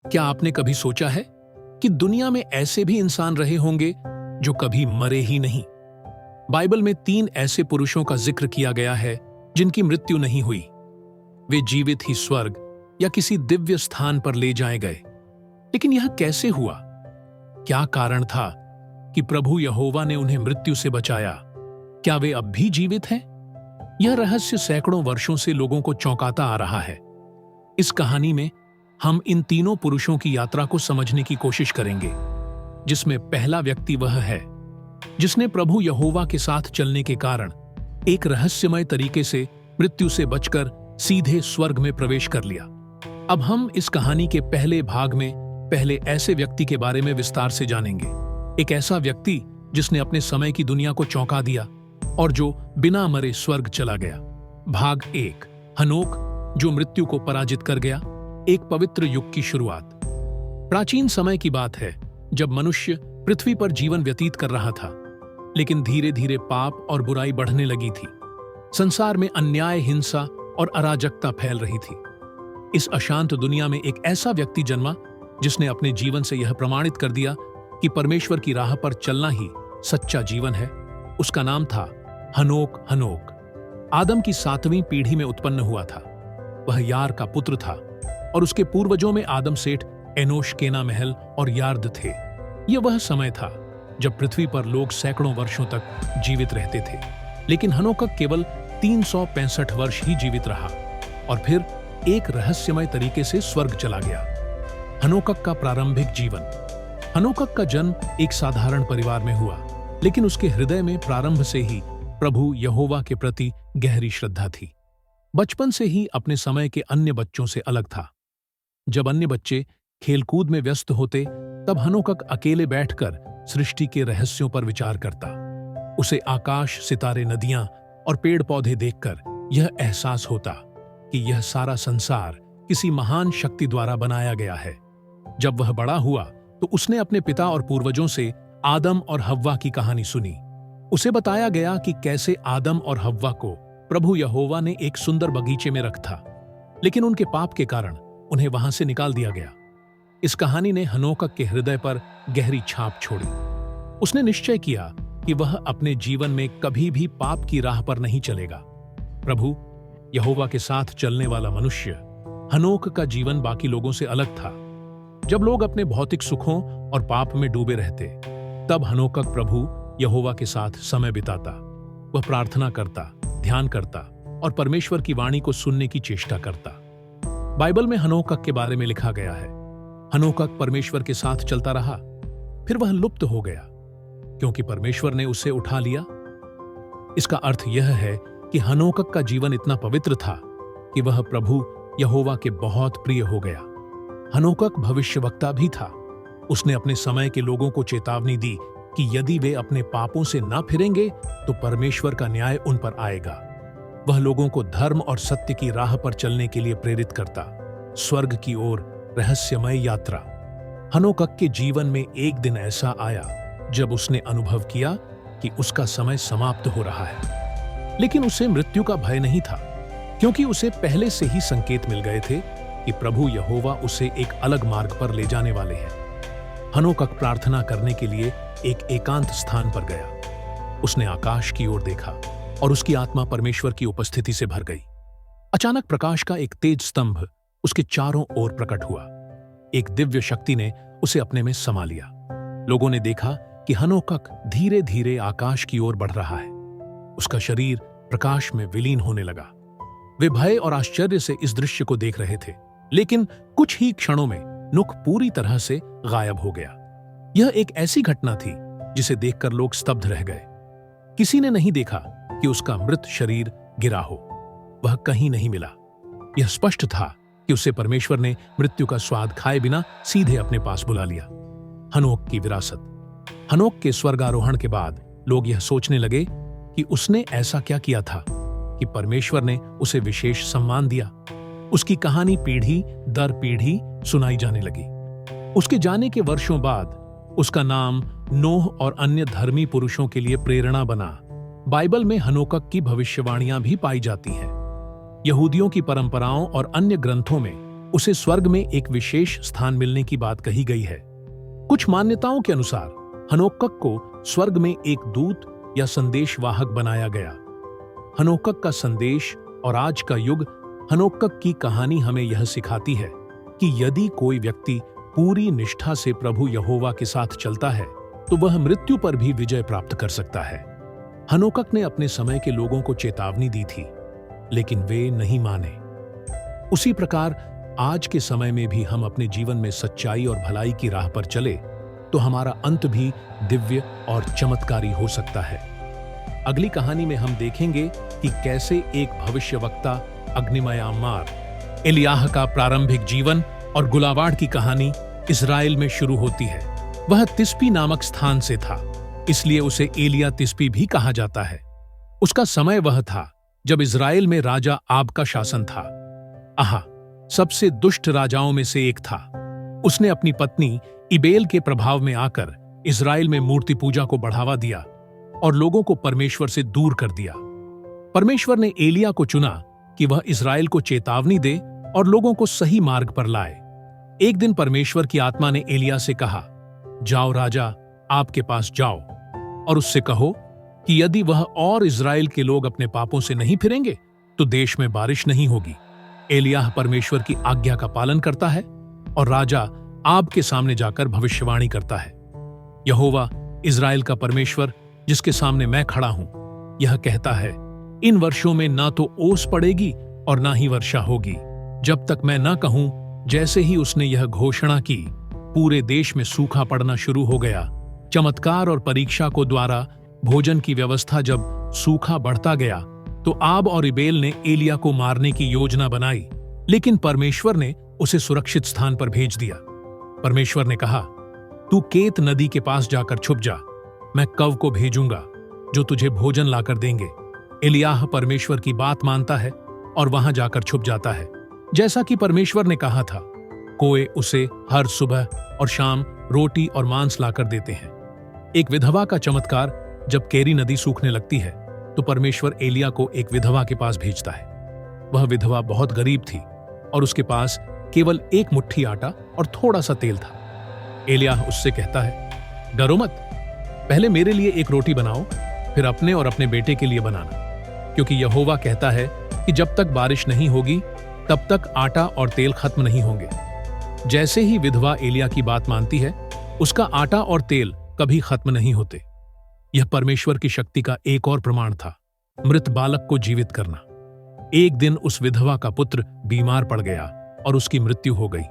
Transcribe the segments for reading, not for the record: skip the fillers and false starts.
क्या आपने कभी सोचा है कि दुनिया में ऐसे भी इंसान रहे होंगे जो कभी मरे ही नहीं? बाइबल में 3 ऐसे पुरुषों का जिक्र किया गया है जिनकी मृत्यु नहीं हुई। वे जीवित ही स्वर्ग या किसी दिव्य स्थान पर ले जाए गए। लेकिन यह कैसे हुआ? क्या कारण था कि प्रभु यहोवा ने उन्हें मृत्यु से बचाया? क्या वे अब भी जीवित हैं? यह रहस्य सैकड़ों वर्षों से लोगों को चौंकाता आ रहा है। इस कहानी में हम इन तीनों पुरुषों की यात्रा को समझने की कोशिश करेंगे, जिसमें पहला व्यक्ति वह है जिसने प्रभु यहोवा के साथ चलने के कारण एक रहस्यमय तरीके से मृत्यु से बचकर सीधे स्वर्ग में प्रवेश कर लिया। अब हम इस कहानी के पहले भाग में पहले ऐसे व्यक्ति के बारे में विस्तार से जानेंगे। एक ऐसा व्यक्ति जिसने अपने समय की दुनिया को चौंका दिया और जो बिना मरे स्वर्ग चला गया। भाग 1, हनोक, जो मृत्यु को पराजित कर गया। एक पवित्र युग की शुरुआत। प्राचीन समय की बात है जब मनुष्य पृथ्वी पर जीवन व्यतीत कर रहा था, लेकिन धीरे धीरे पाप और बुराई बढ़ने लगी थी। संसार में अन्याय, हिंसा और अराजकता फैल रही थी। इस अशांत दुनिया में एक ऐसा व्यक्ति जन्मा जिसने अपने जीवन से यह प्रमाणित कर दिया कि परमेश्वर की राह पर चलना ही सच्चा जीवन है। उसका नाम था हनोक। हनोक आदम की 7वीं पीढ़ी में उत्पन्न हुआ था। वह यार का पुत्र था और उसके पूर्वजों में आदम सेठ, एनोश, केना, महल और यार्द थे। यह वह समय था जब पृथ्वी पर लोग सैकड़ों वर्षों तक जीवित रहते थे। लेकिन हनोक केवल 365 वर्ष ही जीवित रहा और फिर एक रहस्यमय तरीके से स्वर्ग चला गया। हनोक का प्रारंभिक जीवन। हनोक का जन्म एक साधारण परिवार में हुआ, लेकिन उसके हृदय में प्रारंभ से ही प्रभु यहोवा के प्रति गहरी श्रद्धा थी। बचपन से ही अपने समय के अन्य बच्चों से अलग था। जब अन्य बच्चे खेलकूद में व्यस्त होते, तब हनोक अकेले बैठकर सृष्टि के रहस्यों पर विचार करता। उसे आकाश, सितारे, नदियां और पेड़ पौधे देखकर यह एहसास होता कि यह सारा संसार किसी महान शक्ति द्वारा बनाया गया है। जब वह बड़ा हुआ तो उसने अपने पिता और पूर्वजों से आदम और हव्वा की कहानी सुनी। उसे बताया गया कि कैसे आदम और हव्वा को प्रभु यहोवा ने एक सुंदर बगीचे में रखा, लेकिन उनके पाप के कारण उन्हें वहां से निकाल दिया गया। इस कहानी ने हनोक के हृदय पर गहरी छाप छोड़ी। उसने निश्चय किया कि वह अपने जीवन में कभी भी पाप की राह पर नहीं चलेगा। प्रभु यहोवा के साथ चलने वाला मनुष्य हनोक का जीवन बाकी लोगों से अलग था। जब लोग अपने भौतिक सुखों और पाप में डूबे रहते, तब हनोक प्रभु यहोवा के साथ समय बिताता। वह प्रार्थना करता, ध्यान करता और परमेश्वर की वाणी को सुनने की चेष्टा करता। बाइबल में हनोक के बारे में लिखा गया है, हनोक परमेश्वर के साथ चलता रहा, फिर वह लुप्त हो गया क्योंकि परमेश्वर ने उसे उठा लिया। इसका अर्थ यह है कि हनोक का जीवन इतना पवित्र था कि वह प्रभु यहोवा के बहुत प्रिय हो गया। हनोक भविष्यवक्ता भी था। उसने अपने समय के लोगों को चेतावनी दी कि यदि वे अपने पापों से न फिरेंगे तो परमेश्वर का न्याय उन पर आएगा। वह लोगों को धर्म और सत्य की राह पर चलने के लिए प्रेरित करता। स्वर्ग की ओर रहस्यमय यात्रा। हनोक के जीवन में एक दिन ऐसा आया जब उसने अनुभव किया कि उसका समय समाप्त हो रहा है। लेकिन उसे मृत्यु का भय नहीं था, क्योंकि उसे पहले से ही संकेत मिल गए थे कि प्रभु यहोवा उसे एक अलग मार्ग पर ले जाने वाले हैं। हनोक प्रार्थना करने के लिए एक एकांत स्थान पर गया। उसने आकाश की ओर देखा और उसकी आत्मा परमेश्वर की उपस्थिति से भर गई। अचानक प्रकाश का एक तेज स्तंभ उसके चारों ओर प्रकट हुआ। एक दिव्य शक्ति ने उसे अपने में समा लिया। लोगों ने देखा कि हनोक धीरे धीरे आकाश की ओर बढ़ रहा है। उसका शरीर प्रकाश में विलीन होने लगा। वे भय और आश्चर्य से इस दृश्य को देख रहे थे, लेकिन कुछ ही क्षणों में नुक पूरी तरह से गायब हो गया। यह एक ऐसी घटना थी जिसे देखकर लोग स्तब्ध रह गए। किसी ने नहीं देखा कि उसका मृत शरीर गिरा हो। वह कहीं नहीं मिला। यह स्पष्ट था कि उसे परमेश्वर ने मृत्यु का स्वाद खाए बिना सीधे अपने पास बुला लिया। हनोक की विरासत। हनोक के स्वर्गारोहण के बाद लोग यह सोचने लगे कि उसने ऐसा क्या किया था कि परमेश्वर ने उसे विशेष सम्मान दिया। उसकी कहानी पीढ़ी दर पीढ़ी सुनाई जाने लगी। उसके जाने के वर्षों बाद उसका नाम नोह और अन्य धर्मी पुरुषों के लिए प्रेरणा बना। बाइबल में हनोक की भविष्यवाणियां भी पाई जाती हैं। यहूदियों की परंपराओं और अन्य ग्रंथों में उसे स्वर्ग में एक विशेष स्थान मिलने की बात कही गई है। कुछ मान्यताओं के अनुसार हनोकक को स्वर्ग में एक दूत या संदेशवाहक बनाया गया। हनोकक का संदेश और आज का युग हनोकक की कहानी हमें यह सिखाती है कि यदि कोई व्यक्ति पूरी निष्ठा से प्रभु यहोवा के साथ चलता है तो वह मृत्यु पर भी विजय प्राप्त कर सकता है। हनोकक ने अपने समय के लोगों को चेतावनी दी थी, लेकिन वे नहीं माने। उसी प्रकार आज के समय में भी हम अपने जीवन में सच्चाई और भलाई की राह पर चले तो हमारा अंत भी दिव्य और चमत्कारी हो सकता है। अगली कहानी में हम देखेंगे कि कैसे एक भविष्यवक्ता अग्निमय आमार, एलियाह का प्रारंभिक जीवन और गुलावाड़ की कहानी इस्राएल में शुरू होती है। वह तिस्पी नामक स्थान से था, इसलिए उसे एलिया तिस्पी भी कहा जाता है। उसका समय वह था जब इस्राएल में राजा आब का शासन था। आहा, सबसे दुष्ट राजाओं में से एक था। उसने अपनी पत्नी इबेल के प्रभाव में आकर इस्राएल में मूर्ति पूजा को बढ़ावा दिया और लोगों को परमेश्वर से दूर कर दिया। परमेश्वर ने एलिया को चुना कि वह इस्राएल को चेतावनी दे और लोगों को सही मार्ग पर लाए। एक दिन परमेश्वर की आत्मा ने एलिया से कहा, जाओ राजा आपके पास जाओ और उससे कहो कि यदि वह और इस्राएल के लोग अपने पापों से नहीं फिरेंगे तो देश में बारिश नहीं होगी। एलियाह परमेश्वर की आज्ञा का पालन करता है और राजा आब के सामने जाकर भविष्यवाणी करता है। यहोवा इस्राएल का परमेश्वर जिसके सामने मैं खड़ा हूं, यह कहता है, इन वर्षों में ना तो ओस पड़ेगी और ना ही वर्षा होगी, जब तक मैं ना कहूं। जैसे ही उसने यह घोषणा की, पूरे देश में सूखा पड़ना शुरू हो गया। चमत्कार और परीक्षा को द्वारा भोजन की व्यवस्था जब सूखा बढ़ता गया तो आब और इबेल ने एलिया को मारने की योजना बनाई, लेकिन परमेश्वर ने उसे सुरक्षित स्थान पर भेज दिया। परमेश्वर ने कहा, तू केत नदी के पास जाकर छुप जा, मैं कव को भेजूंगा जो तुझे भोजन लाकर देंगे। एलियाह परमेश्वर की बात मानता है और वहां जाकर छुप जाता है, जैसा कि परमेश्वर ने कहा था। कोए उसे हर सुबह और शाम रोटी और मांस लाकर देते हैं। एक विधवा का चमत्कार, जब केरी नदी सूखने लगती है तो परमेश्वर एलिया को एक विधवा के पास भेजता है। वह विधवा बहुत गरीब थी और उसके पास केवल एक मुट्ठी आटा और थोड़ा सा तेल था। एलिया उससे कहता है, डरो मत, पहले मेरे लिए एक रोटी बनाओ, फिर अपने और अपने बेटे के लिए बनाना, क्योंकि यहोवा कहता है कि जब तक बारिश नहीं होगी तब तक आटा और तेल खत्म नहीं होंगे। जैसे ही विधवा एलिया की बात मानती है, उसका आटा और तेल कभी खत्म नहीं होते। यह परमेश्वर की शक्ति का एक और प्रमाण था, मृत बालक को जीवित करना। एक दिन उस विधवा का पुत्र बीमार पड़ गया और उसकी मृत्यु हो गई।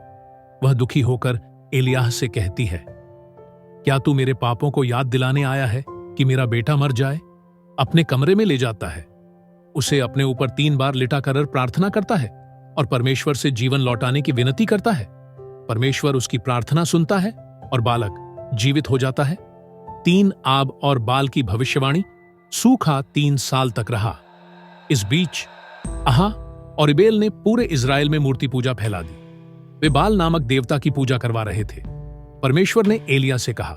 वह दुखी होकर एलियाह से कहती है, क्या तू मेरे पापों को याद दिलाने आया है कि मेरा बेटा मर जाए? अपने कमरे में ले जाता है, उसे अपने ऊपर 3 बार लिटा कर प्रार्थना करता है और परमेश्वर से जीवन लौटाने की विनती करता है। परमेश्वर उसकी प्रार्थना सुनता है और बालक जीवित हो जाता है। 3 आब और बाल की भविष्यवाणी, सूखा 3 साल तक रहा। इस बीच आहा और इबेल ने पूरे इस्राएल में मूर्ति पूजा फैला दी। वे बाल नामक देवता की पूजा करवा रहे थे। परमेश्वर ने एलिया से कहा,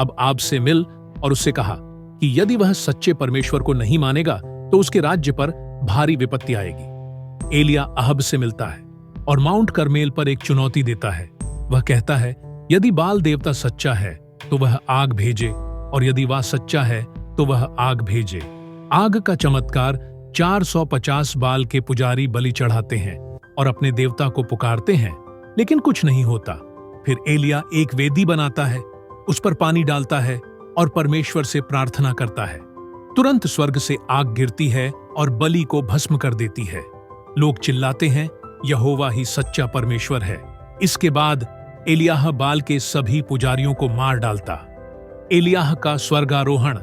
अब आब से मिल और उससे कहा कि यदि वह सच्चे परमेश्वर को नहीं मानेगा तो उसके राज्य पर भारी विपत्ति आएगी। एलिया अहब से मिलता है और माउंट करमेल पर एक चुनौती देता है। वह कहता है, यदि बाल देवता सच्चा है तो वह आग भेजे, और यदि वह सच्चा है तो वह आग भेजे। आग का चमत्कार, 450 बाल के पुजारी बलि चढ़ाते हैं और अपने देवता को पुकारते हैं, लेकिन कुछ नहीं होता। फिर एलिया एक वेदी बनाता है, उस पर पानी डालता है और परमेश्वर से प्रार्थना करता है। तुरंत स्वर्ग से आग गिरती है और बलि को भस्म कर देती है। लोग चिल्लाते हैं, यहोवा ही सच्चा परमेश्वर है। इसके बाद एलियाह बाल के सभी पुजारियों को मार डालता। एलियाह का स्वर्गारोहण,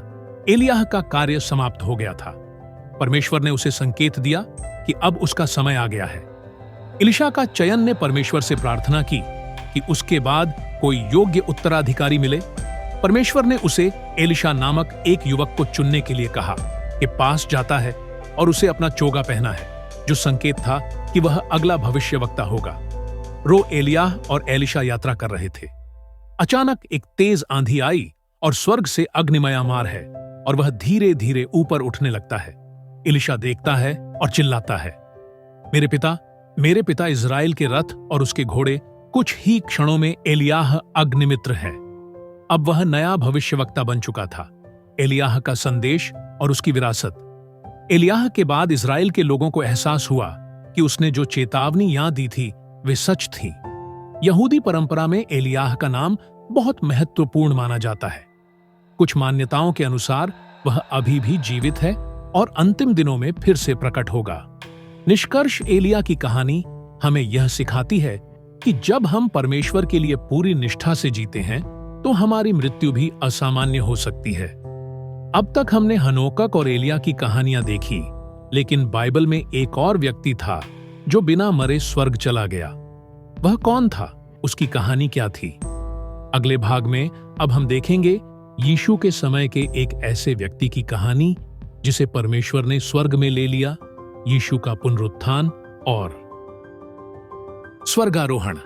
एलियाह का कार्य समाप्त हो गया था। परमेश्वर ने उसे संकेत दिया कि अब उसका समय आ गया है। एलीशा का चयन ने परमेश्वर से प्रार्थना की कि उसके बाद कोई योग्य उत्तराधिकारी मिले। परमेश्वर ने उसे एलीशा नामक एक युवक को चुनने के लिए कहा कि पास जाता है और उसे अपना चोगा पहना है, जो संकेत था कि वह अगला भविष्यवक्ता होगा। रो एलियाह और एलीशा यात्रा कर रहे थे। अचानक एक तेज आंधी आई और स्वर्ग से अग्निमय मार है और वह धीरे धीरे ऊपर उठने लगता है। एलीशा देखता है और चिल्लाता है, मेरे पिता, मेरे पिता इज़राइल के रथ और उसके घोड़े कुछ ही क्षणों में एलियाह अग्निमित्र है। अब वह नया भविष्यवक्ता बन चुका था। एलियाह का संदेश और उसकी विरासत। एलियाह के बाद इज़राइल के लोगों को एहसास हुआ कि उसने जो चेतावनियां दी थी वे सच थी। यहूदी परंपरा में एलियाह का नाम बहुत महत्वपूर्ण माना जाता है। कुछ मान्यताओं के अनुसार वह अभी भी जीवित है और अंतिम दिनों में फिर से प्रकट होगा। निष्कर्ष, एलिया की कहानी हमें यह सिखाती है कि जब हम परमेश्वर के लिए पूरी निष्ठा से जीते हैं तो हमारी मृत्यु भी असामान्य हो सकती है। अब तक हमने हनोकक और एलिया की कहानियां देखी, लेकिन बाइबल में एक और व्यक्ति था जो बिना मरे स्वर्ग चला गया। वह कौन था? उसकी कहानी क्या थी? अगले भाग में अब हम देखेंगे यीशु के समय के एक ऐसे व्यक्ति की कहानी जिसे परमेश्वर ने स्वर्ग में ले लिया, यीशु का पुनरुत्थान और स्वर्गारोहण।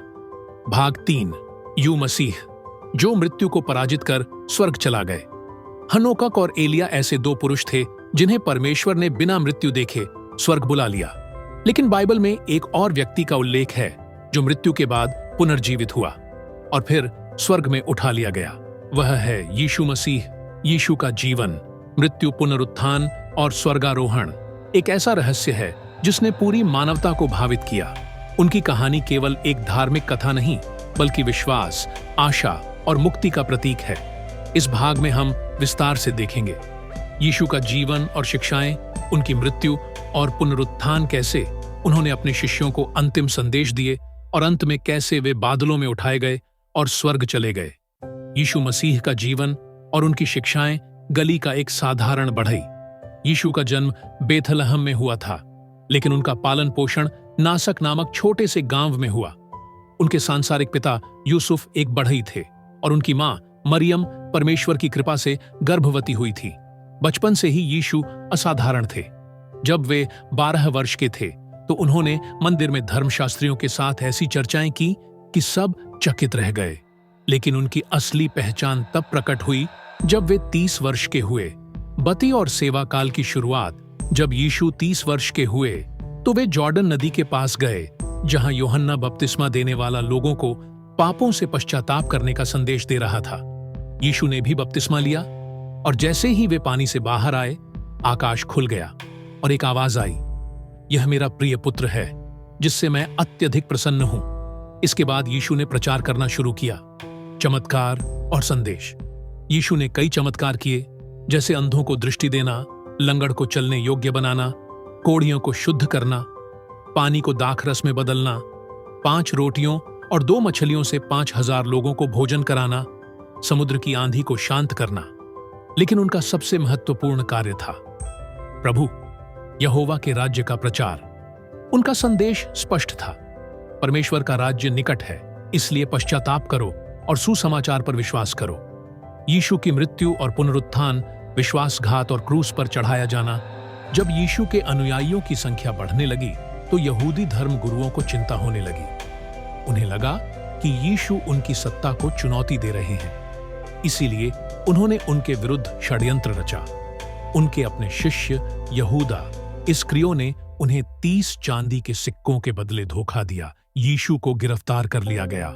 भाग 3, यू मसीह, जो मृत्यु को पराजित कर स्वर्ग चला गए। हनोकक और एलिया ऐसे दो पुरुष थे जिन्हें परमेश्वर ने बिना मृत्यु देखे स्वर्ग बुला लिया। लेकिन बाइबल में एक और व्यक्ति का उल्लेख है जो मृत्यु के बाद पुनर्जीवित हुआ और फिर स्वर्ग में उठा लिया गया। वह है यीशु मसीह। यीशु का जीवन, मृत्यु, पुनरुत्थान और स्वर्गारोहण एक ऐसा रहस्य है जिसने पूरी मानवता को भावित किया। उनकी कहानी केवल एक धार्मिक कथा नहीं, बल्कि विश्वास, आशा और मुक्ति का प्रतीक है। इस भाग में हम विस्तार से देखेंगे यीशु का जीवन और शिक्षाएं, उनकी मृत्यु और पुनरुत्थान, कैसे उन्होंने अपने शिष्यों को अंतिम संदेश दिए और अंत में कैसे वे बादलों में उठाए गए और स्वर्ग चले गए। यीशु मसीह का जीवन और उनकी शिक्षाएं गली का एक साधारण बढ़ई। यीशु का जन्म बेथलहम में हुआ था, लेकिन उनका पालन पोषण नासक नामक छोटे से गांव में हुआ। उनके सांसारिक पिता यूसुफ एक बढ़ई थे और उनकी मां मरियम परमेश्वर की कृपा से गर्भवती हुई थी। बचपन से ही यीशु असाधारण थे। जब वे 12 वर्ष के थे तो उन्होंने मंदिर में धर्मशास्त्रियों के साथ ऐसी चर्चाएं की कि सब चकित रह गए। लेकिन उनकी असली पहचान तब प्रकट हुई जब वे 30 वर्ष के हुए। बती और सेवा काल की शुरुआत, जब यीशु 30 वर्ष के हुए तो वे जॉर्डन नदी के पास गए, जहां यूहन्ना बपतिस्मा देने वाला लोगों को पापों से पश्चाताप करने का संदेश दे रहा था। यीशु ने भी बपतिस्मा लिया और जैसे ही वे पानी से बाहर आए, आकाश खुल गया और एक आवाज आई, यह मेरा प्रिय पुत्र है जिससे मैं अत्यधिक प्रसन्न हूं। इसके बाद यीशु ने प्रचार करना शुरू किया, चमत्कार और संदेश। यीशु ने कई चमत्कार किए, जैसे अंधों को दृष्टि देना, लंगड़ को चलने योग्य बनाना, कोढ़ियों को शुद्ध करना, पानी को दाखरस में बदलना, 5 रोटियों और 2 मछलियों से 5000 लोगों को भोजन कराना, समुद्र की आंधी को शांत करना। लेकिन उनका सबसे महत्वपूर्ण कार्य था प्रभु यहोवा के राज्य का प्रचार। उनका संदेश स्पष्ट था, परमेश्वर का राज्य निकट है, इसलिए पश्चाताप करो और सुसमाचार पर विश्वास करो। यीशु की मृत्यु और पुनरुत्थान, विश्वासघात और क्रूस पर चढ़ाया जाना। जब यीशु के अनुयायियों की संख्या बढ़ने लगी तो यहूदी धर्म गुरुओं को चिंता होने लगी। उन्हें लगा कि यीशु उनकी सत्ता को चुनौती दे रहे हैं, इसीलिए उन्होंने उनके विरुद्ध षड्यंत्र रचा। उनके अपने शिष्य यहूदा इस्करियों ने उन्हें 30 चांदी के सिक्कों के बदले धोखा दिया। यीशु को गिरफ्तार कर लिया गया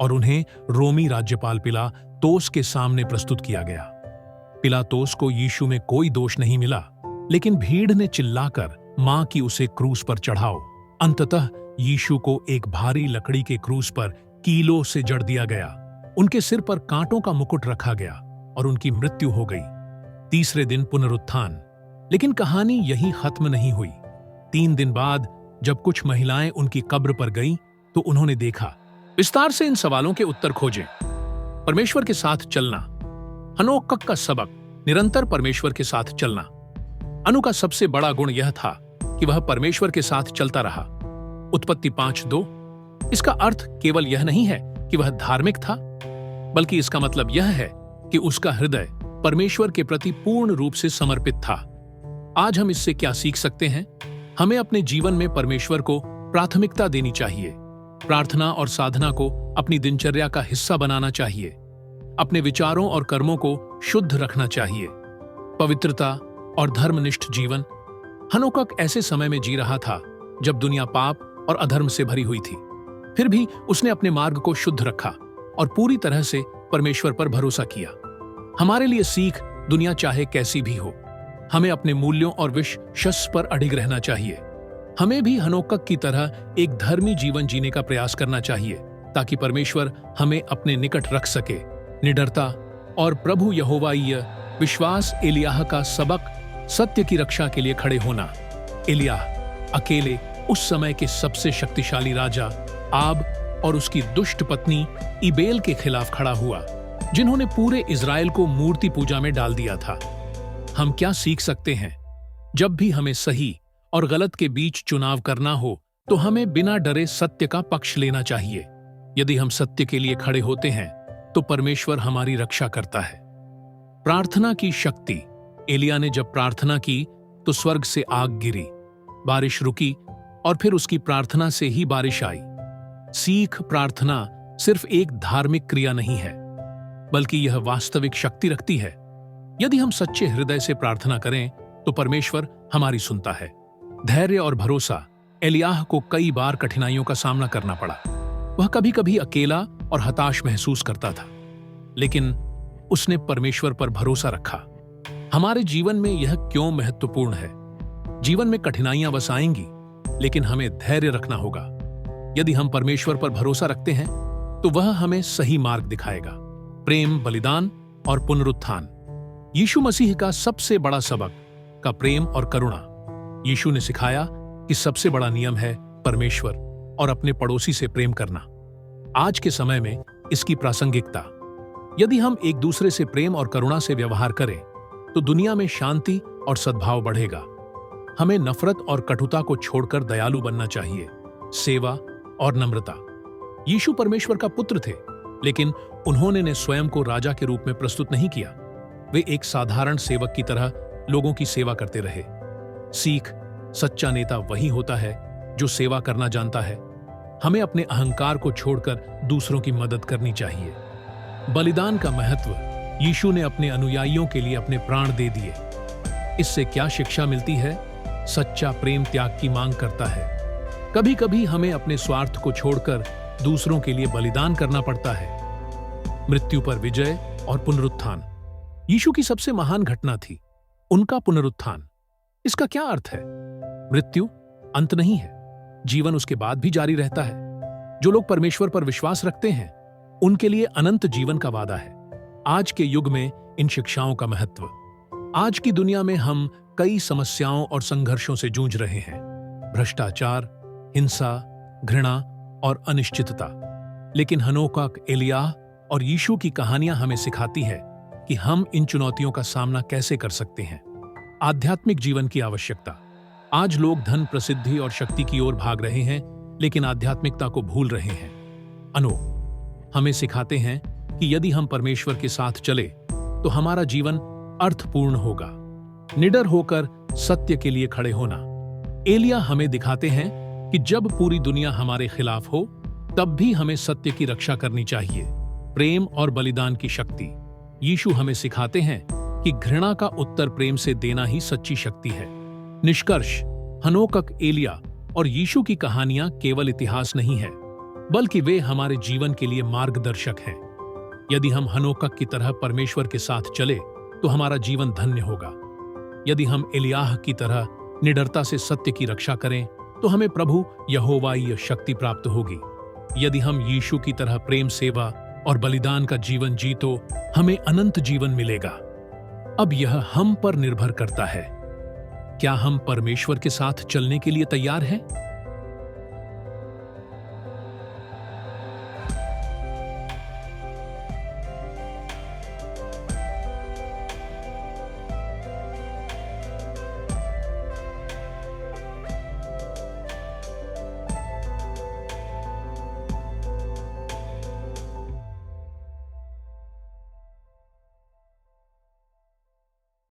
और उन्हें रोमी राज्यपाल पिलातोस के सामने प्रस्तुत किया गया। पिलातोस को यीशु में कोई दोष नहीं मिला, लेकिन भीड़ ने चिल्लाकर मां की उसे क्रूस पर चढ़ाओ। अंततः यीशु को एक भारी लकड़ी के क्रूस पर कीलों से जड़ दिया गया। उनके सिर पर कांटों का मुकुट रखा गया और उनकी मृत्यु हो गई। तीसरे दिन पुनरुत्थान। लेकिन कहानी यहीं खत्म नहीं हुई। 3 दिन बाद जब कुछ महिलाएं उनकी कब्र पर गईं, तो उन्होंने देखा। विस्तार से इन सवालों के उत्तर खोजें। परमेश्वर के साथ चलना। हनोकक का सबक, निरंतर परमेश्वर के साथ चलना। अनु का सबसे बड़ा गुण यह था कि वह परमेश्वर के साथ चलता रहा। उत्पत्ति 5:2। इसका अर्थ केवल यह नहीं है कि वह धार्मिक था, बल्कि इसका मतलब यह है कि उसका हृदय परमेश्वर के प्रति पूर्ण रूप से समर्पित था। आज हम इससे क्या सीख सकते हैं? हमें अपने जीवन में परमेश्वर को प्राथमिकता देनी चाहिए। प्रार्थना और साधना को अपनी दिनचर्या का हिस्सा बनाना चाहिए। अपने विचारों और कर्मों को शुद्ध रखना चाहिए। पवित्रता और धर्मनिष्ठ जीवन। हनोकक ऐसे समय में जी रहा था जब दुनिया पाप, और अधर्म से भरी हुई थी। फिर भी उसने अपने मार्ग को शुद्ध रखा और पूरी तरह से परमेश्वर पर भरोसा किया। हमारे लिए सीख, दुनिया चाहे कैसी भी हो, हमें अपने मूल्यों और विश्वास पर अडिग रहना चाहिए। हमें भी हनोकक की तरह एक धर्मी जीवन जीने का प्रयास करना चाहिए, ताकि परमेश्वर हमें अपने निकट रख सके। निडरता और प्रभु यहोवाई विश्वास, एलियाह का सबक, सत्य की रक्षा के लिए खड़े होना। एलियाह अकेले उस समय के सबसे शक्तिशाली राजा आब और उसकी दुष्ट पत्नी इबेल के खिलाफ खड़ा हुआ, जिन्होंने पूरे इज़राइल को मूर्ति पूजा में डाल दिया था। हम क्या सीख सकते हैं? जब भी हमें सही और गलत के बीच चुनाव करना हो, तो हमें बिना डरे सत्य का पक्ष लेना चाहिए। यदि हम सत्य के लिए खड़े होते हैं, तो परमेश्वर हमारी रक्षा करता है। प्रार्थना की शक्ति। एलिया ने जब प्रार्थना की तो स्वर्ग से आग गिरी, बारिश रुकी और फिर उसकी प्रार्थना से ही बारिश आई। सीख, प्रार्थना सिर्फ एक धार्मिक क्रिया नहीं है, बल्कि यह वास्तविक शक्ति रखती है। यदि हम सच्चे हृदय से प्रार्थना करें, तो परमेश्वर हमारी सुनता है। धैर्य और भरोसा। एलियाह को कई बार कठिनाइयों का सामना करना पड़ा। वह कभी कभी अकेला और हताश महसूस करता था, लेकिन उसने परमेश्वर पर भरोसा रखा। हमारे जीवन में यह क्यों महत्वपूर्ण है? जीवन में कठिनाइयां बस आएंगी, लेकिन हमें धैर्य रखना होगा। यदि हम परमेश्वर पर भरोसा रखते हैं, तो वह हमें सही मार्ग दिखाएगा। प्रेम, बलिदान और पुनरुत्थान। यीशु मसीह का सबसे बड़ा सबक का प्रेम और करुणा। यीशु ने सिखाया कि सबसे बड़ा नियम है परमेश्वर और अपने पड़ोसी से प्रेम करना। आज के समय में इसकी प्रासंगिकता। यदि हम एक दूसरे से प्रेम और करुणा से व्यवहार करें, तो दुनिया में शांति और सद्भाव बढ़ेगा। हमें नफरत और कटुता को छोड़कर दयालु बनना चाहिए। सेवा और नम्रता। यीशु परमेश्वर का पुत्र थे, लेकिन उन्होंने स्वयं को राजा के रूप में प्रस्तुत नहीं किया। वे एक साधारण सेवक की तरह लोगों की सेवा करते रहे। सीख। सच्चा नेता वही होता है जो सेवा करना जानता है। हमें अपने अहंकार को छोड़कर दूसरों की मदद करनी चाहिए। बलिदान का महत्व। यीशु ने अपने अनुयायियों के लिए अपने प्राण दे दिए। इससे क्या शिक्षा मिलती है? सच्चा प्रेम त्याग की मांग करता है। कभी कभी हमें अपने स्वार्थ को छोड़कर दूसरों के लिए बलिदान करना पड़ता है। मृत्यु पर विजय और पुनरुत्थान। यीशु की सबसे महान घटना थी उनका पुनरुत्थान। इसका क्या अर्थ है? मृत्यु अंत नहीं है, जीवन उसके बाद भी जारी रहता है। जो लोग परमेश्वर पर विश्वास रखते हैं, उनके लिए अनंत जीवन का वादा है। आज के युग में इन शिक्षाओं का महत्व। आज की दुनिया में हम कई समस्याओं और संघर्षों से जूझ रहे हैं। भ्रष्टाचार, हिंसा, घृणा और अनिश्चितता। लेकिन हनोकक, एलियाह और यीशु की कहानियां हमें सिखाती है कि हम इन चुनौतियों का सामना कैसे कर सकते हैं। आध्यात्मिक जीवन की आवश्यकता। आज लोग धन, प्रसिद्धि और शक्ति की ओर भाग रहे हैं, लेकिन आध्यात्मिकता को भूल रहे हैं। हमें सिखाते हैं कि यदि हम परमेश्वर के साथ चले, तो हमारा जीवन अर्थपूर्ण होगा। निडर होकर सत्य के लिए खड़े होना। एलिया हमें दिखाते हैं कि जब पूरी दुनिया हमारे खिलाफ हो, तब भी हमें सत्य की रक्षा करनी चाहिए। प्रेम और बलिदान की शक्ति। यीशु हमें सिखाते हैं कि घृणा का उत्तर प्रेम से देना ही सच्ची शक्ति है। निष्कर्ष। हनोकक, एलिया और यीशु की कहानियां केवल इतिहास नहीं है, बल्कि वे हमारे जीवन के लिए मार्गदर्शक हैं। यदि हम हनोकक की तरह परमेश्वर के साथ चले, तो हमारा जीवन धन्य होगा। यदि हम एलियाह की तरह निडरता से सत्य की रक्षा करें, तो हमें प्रभु यहोवाई शक्ति प्राप्त होगी। यदि हम यीशु की तरह प्रेम, सेवा और बलिदान का जीवन जी, तो हमें अनंत जीवन मिलेगा। अब यह हम पर निर्भर करता है। क्या हम परमेश्वर के साथ चलने के लिए तैयार हैं?